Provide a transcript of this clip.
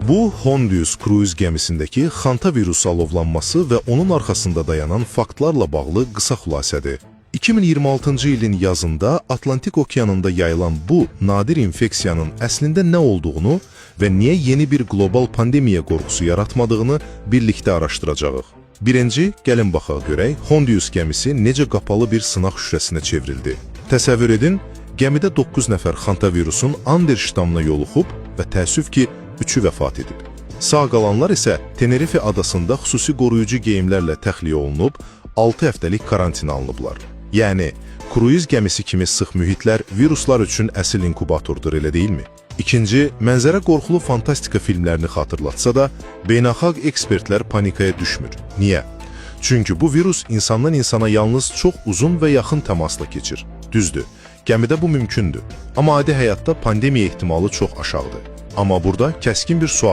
Bu, Hondius kruiz gəmisindəki xantavirus alovlanması və onun arxasında dayanan faktlarla bağlı qısa xülasədir. 2026-cı ilin yazında Atlantik okeanında yayılan bu nadir infeksiyanın əslində nə olduğunu və niyə yeni bir qlobal pandemiya qorxusu yaratmadığını birlikdə araşdıracağıq. Birinci, gəlin baxaq görək, Hondius gəmisi necə qapalı bir sınaq şüşəsinə çevrildi. Təsəvvür edin, gəmidə 9 nəfər xantavirusun Ander ştamına yoluxub və təəssüf ki, 3-ü vəfat edib. Sağ qalanlar isə Tenerife adasında xüsusi qoruyucu geyimlərlə təxliyə olunub, 6 həftəlik karantinə alınıblar. Yəni, kruiz gəmisi kimi sıx mühitlər viruslar üçün əsl inkubatordur, elə deyilmi? İkinci, mənzərə qorxulu fantastika filmlərini xatırlatsa da, beynəlxalq ekspertlər panikaya düşmür. Niyə? Çünki bu virus insandan insana yalnız çox uzun və yaxın təmasla keçir. Düzdür, gəmidə bu mümkündür. Amma adi həyatda pandemiya ehtimalı çox aşağıdır. Amma burada kəskin bir sual